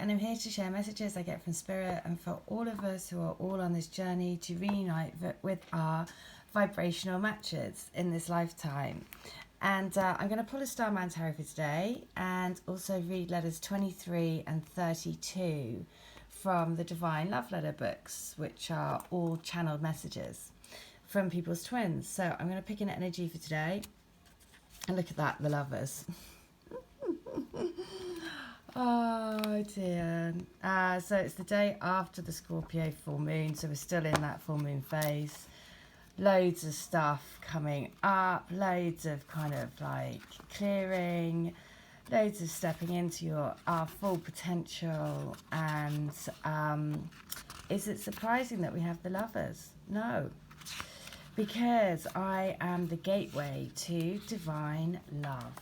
and I'm here to share messages I get from Spirit and for all of us who are all on this journey to reunite with our vibrational matches in this lifetime. And I'm going to pull a Starman Tarot for today and also read letters 23 and 32 from the Divine Love Letter books, which are all channeled messages from people's twins. So I'm going to pick an energy for today. And look at that, the lovers. Oh dear. So it's the day after the Scorpio full moon, so we're still in that full moon phase. Loads of stuff coming up, loads of kind of like clearing, loads of stepping into our full potential. And is it surprising that we have the lovers? No, because I am the gateway to divine love.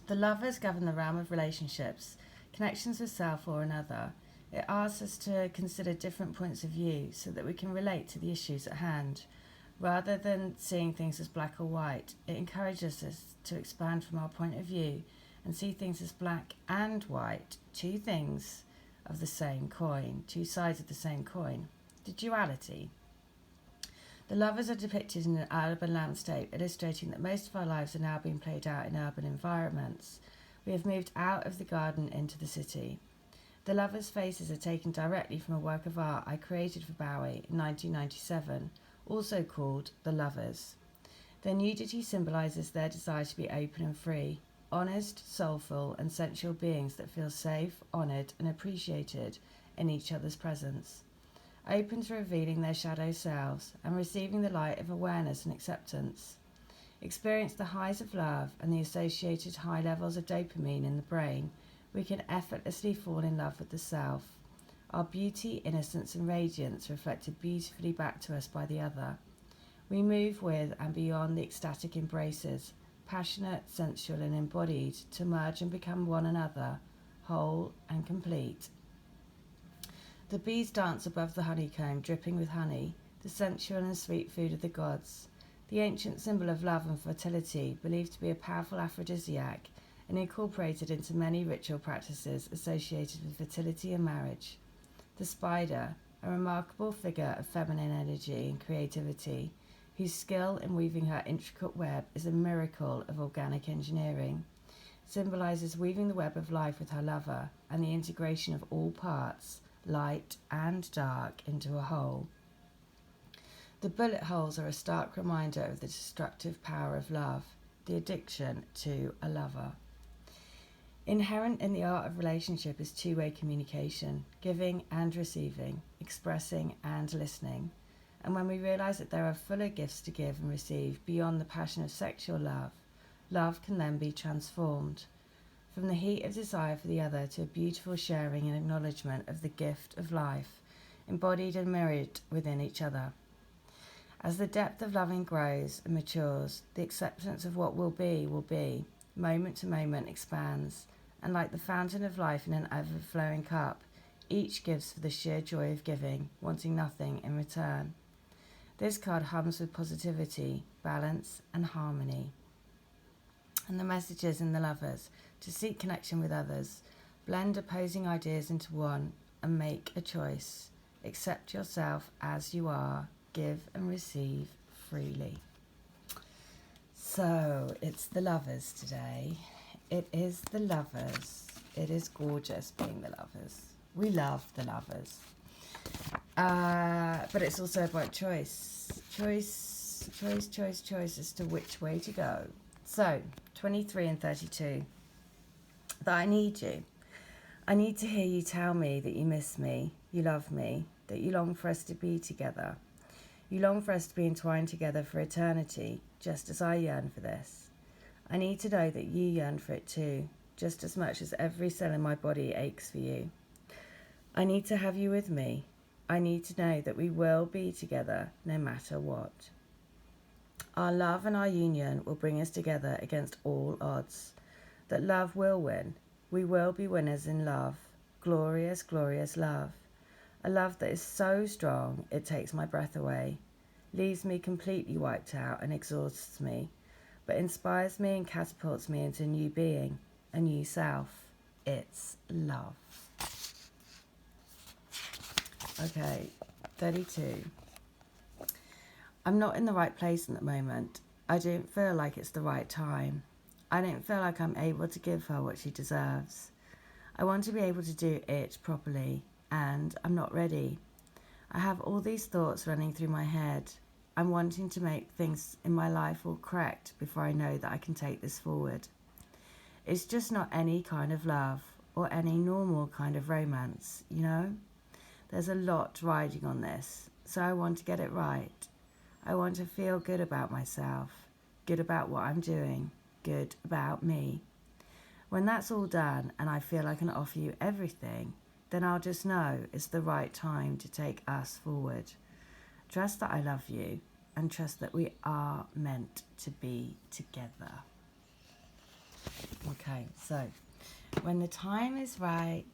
The lovers govern the realm of relationships, connections with self or another. It asks us to consider different points of view so that we can relate to the issues at hand. Rather than seeing things as black or white, it encourages us to expand from our point of view and see things as black and white, two things of the same coin, two sides of the same coin, the duality. The lovers are depicted in an urban landscape, illustrating that most of our lives are now being played out in urban environments. We have moved out of the garden into the city. The lovers' faces are taken directly from a work of art I created for Bowie in 1997, also called The Lovers. Their nudity symbolises their desire to be open and free, honest, soulful and sensual beings that feel safe, honoured and appreciated in each other's presence. Open to revealing their shadow selves and receiving the light of awareness and acceptance. Experience the highs of love and the associated high levels of dopamine in the brain, we can effortlessly fall in love with the self. Our beauty, innocence and radiance reflected beautifully back to us by the other. We move with and beyond the ecstatic embraces, passionate, sensual and embodied, to merge and become one another, whole and complete. The bees dance above the honeycomb, dripping with honey, the sensual and sweet food of the gods. The ancient symbol of love and fertility, believed to be a powerful aphrodisiac and incorporated into many ritual practices associated with fertility and marriage. The spider, a remarkable figure of feminine energy and creativity, whose skill in weaving her intricate web is a miracle of organic engineering, symbolises weaving the web of life with her lover and the integration of all parts, light and dark, into a whole. The bullet holes are a stark reminder of the destructive power of love, the addiction to a lover. Inherent in the art of relationship is two-way communication, giving and receiving, expressing and listening. And when we realise that there are fuller gifts to give and receive beyond the passion of sexual love, love can then be transformed. From the heat of desire for the other to a beautiful sharing and acknowledgement of the gift of life, embodied and mirrored within each other. As the depth of loving grows and matures, the acceptance of what will be, moment to moment expands, and like the fountain of life in an overflowing cup, each gives for the sheer joy of giving, wanting nothing in return. This card hums with positivity, balance and harmony. And the messages in the lovers: to seek connection with others, blend opposing ideas into one and make a choice. Accept yourself as you are, give and receive freely. So it's the lovers today. It is the lovers. It is gorgeous being the lovers. We love the lovers. But it's also about choice. Choice as to which way to go. So, 23 and 32. That I need you. I need to hear you tell me that you miss me, you love me, that you long for us to be together. You long for us to be entwined together for eternity, just as I yearn for this. I need to know that you yearn for it too, just as much as every cell in my body aches for you. I need to have you with me. I need to know that we will be together no matter what. Our love and our union will bring us together against all odds. That love will win. We will be winners in love. Glorious, glorious love. A love that is so strong it takes my breath away, leaves me completely wiped out and exhausts me, but inspires me and catapults me into a new being, a new self. It's love. Okay, 32. I'm not in the right place at the moment. I don't feel like it's the right time. I don't feel like I'm able to give her what she deserves. I want to be able to do it properly, and I'm not ready. I have all these thoughts running through my head. I'm wanting to make things in my life all correct before I know that I can take this forward. It's just not any kind of love or any normal kind of romance, you know? There's a lot riding on this, so I want to get it right. I want to feel good about myself, good about what I'm doing, good about me. When that's all done and I feel I can offer you everything, then I'll just know it's the right time to take us forward. Trust that I love you and trust that we are meant to be together. Okay, so when the time is right,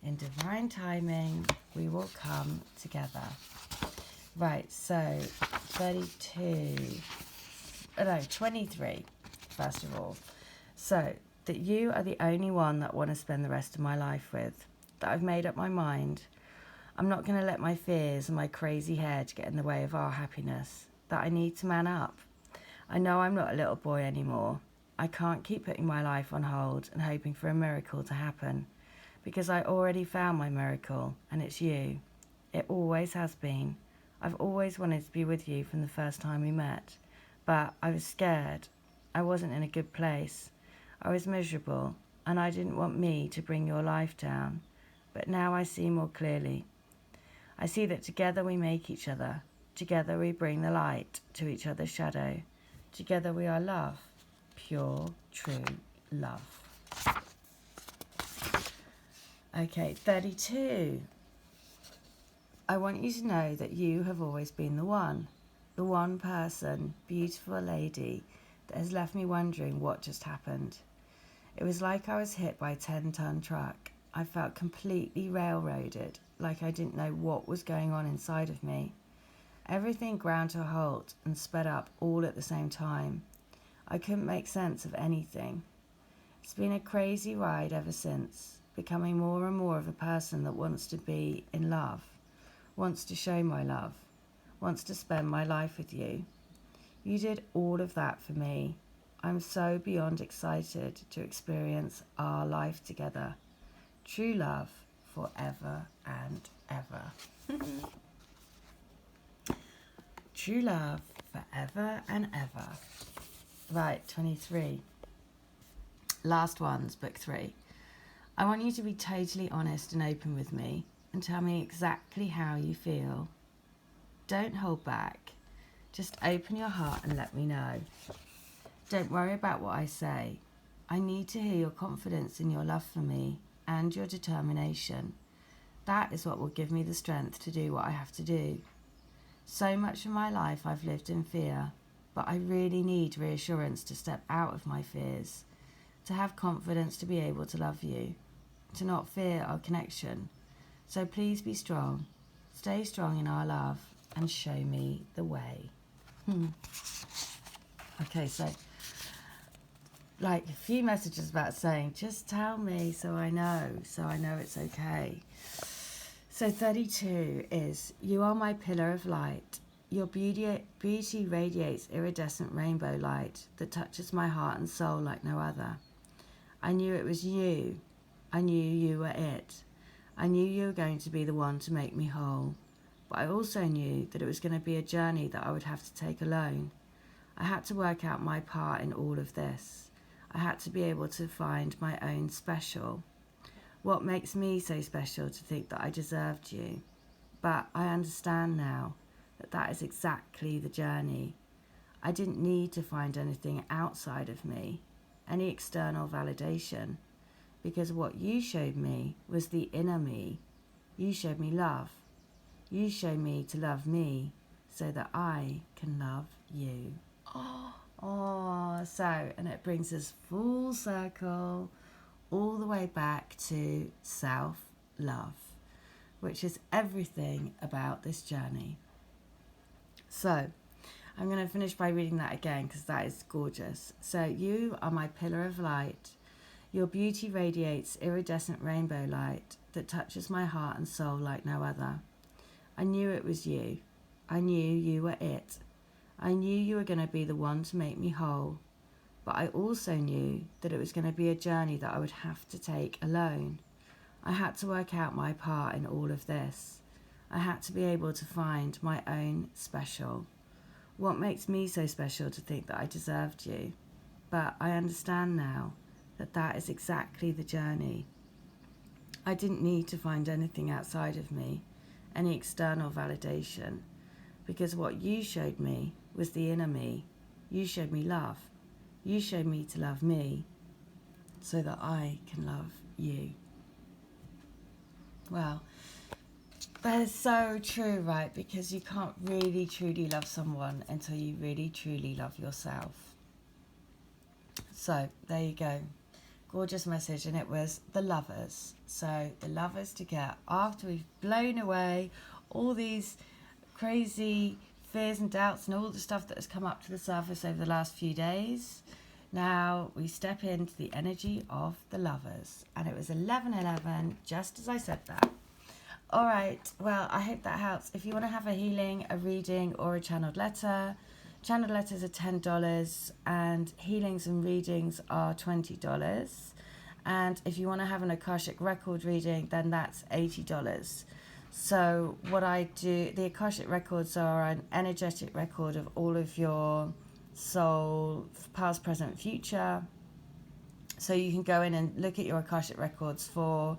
in divine timing, we will come together. Right, so 23, first of all. So, that you are the only one that I want to spend the rest of my life with. That I've made up my mind. I'm not going to let my fears and my crazy head get in the way of our happiness. That I need to man up. I know I'm not a little boy anymore. I can't keep putting my life on hold and hoping for a miracle to happen. Because I already found my miracle, and it's you. It always has been. I've always wanted to be with you from the first time we met. But I was scared. I wasn't in a good place. I was miserable, and I didn't want me to bring your life down. But now I see more clearly. I see that together we make each other. Together we bring the light to each other's shadow. Together we are love. Pure, true love. Okay, 32. I want you to know that you have always been the one person, beautiful lady that has left me wondering what just happened. It was like I was hit by a 10-ton truck. I felt completely railroaded, like I didn't know what was going on inside of me. Everything ground to a halt and sped up all at the same time. I couldn't make sense of anything. It's been a crazy ride ever since, becoming more and more of a person that wants to be in love, wants to show my love, wants to spend my life with you. You did all of that for me. I'm so beyond excited to experience our life together. True love forever and ever. True love forever and ever. Right, 23. Last ones, book 3. I want you to be totally honest and open with me and tell me exactly how you feel. Don't hold back. Just open your heart and let me know. Don't worry about what I say. I need to hear your confidence in your love for me and your determination. That is what will give me the strength to do what I have to do. So much of my life I've lived in fear, but I really need reassurance to step out of my fears, to have confidence to be able to love you, to not fear our connection. So please be strong, stay strong in our love, and show me the way. Okay, so like a few messages about saying, just tell me so I know it's okay. So 32 is, you are my pillar of light. Your beauty radiates iridescent rainbow light that touches my heart and soul like no other. I knew it was you. I knew you were it. I knew you were going to be the one to make me whole. But I also knew that it was going to be a journey that I would have to take alone. I had to work out my part in all of this. I had to be able to find my own special. What makes me so special to think that I deserved you? But I understand now that that is exactly the journey. I didn't need to find anything outside of me, any external validation, because what you showed me was the inner me. You showed me love. You showed me to love me so that I can love you. And it brings us full circle all the way back to self-love, which is everything about this journey. So I'm going to finish by reading that again because that is gorgeous. So you are my pillar of light. Your beauty radiates iridescent rainbow light that touches my heart and soul like no other. I knew it was you. I knew you were it. I knew you were going to be the one to make me whole. But I also knew that it was going to be a journey that I would have to take alone. I had to work out my part in all of this. I had to be able to find my own special. What makes me so special to think that I deserved you? But I understand now that that is exactly the journey. I didn't need to find anything outside of me, any external validation, because what you showed me was the inner me. You showed me love. You showed me to love me so that I can love you. Well, that is so true, right? Because you can't really truly love someone until you really truly love yourself. So there you go. Gorgeous message, and it was the lovers. So the lovers to get after we've blown away all these crazy fears and doubts and all the stuff that has come up to the surface over the last few days. Now we step into the energy of the lovers, and it was 11:11, just as I said that. All right, well, I hope that helps. If you want to have a healing, a reading, or a channeled letters are $10, and healings and readings are $20. And if you want to have an Akashic record reading, then that's $80. So what I do, the Akashic records are an energetic record of all of your soul, past, present, future. So you can go in and look at your Akashic records for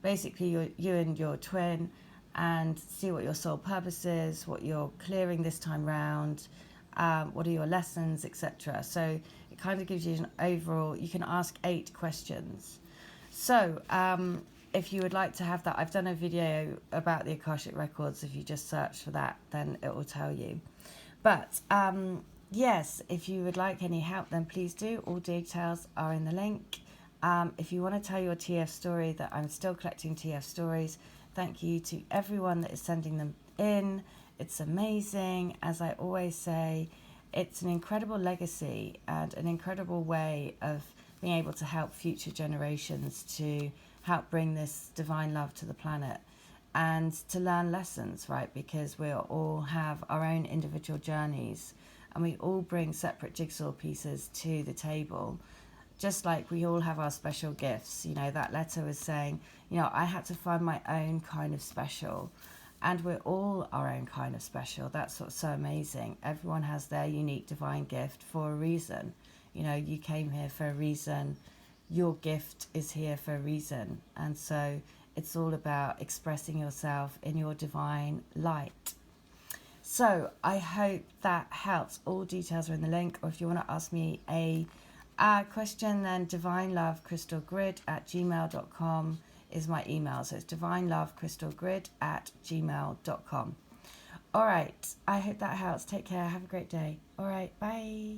basically you and your twin, and see what your soul purpose is, what you're clearing this time round, what are your lessons, etc. So it kind of gives you an overall, you can ask 8 questions. So if you would like to have that, I've done a video about the Akashic records. If you just search for that, then it will tell you. But yes, if you would like any help, then please do. All details are in the link. If you want to tell your TF story, that I'm still collecting TF stories, thank you to everyone that is sending them in. It's amazing. As I always say, it's an incredible legacy and an incredible way of being able to help future generations to help bring this divine love to the planet and to learn lessons, right? Because we all have our own individual journeys, and we all bring separate jigsaw pieces to the table. Just like we all have our special gifts. You know, that letter was saying, you know, I had to find my own kind of special. And we're all our own kind of special. That's what's so amazing. Everyone has their unique divine gift for a reason. You know, you came here for a reason. Your gift is here for a reason. And so it's all about expressing yourself in your divine light. So I hope that helps. All details are in the link. Or if you want to ask me a question, then divinelovecrystalgrid@gmail.com is my email. So it's divinelovecrystalgrid@gmail.com. All right, I hope that helps. Take care. Have a great day. All right, bye.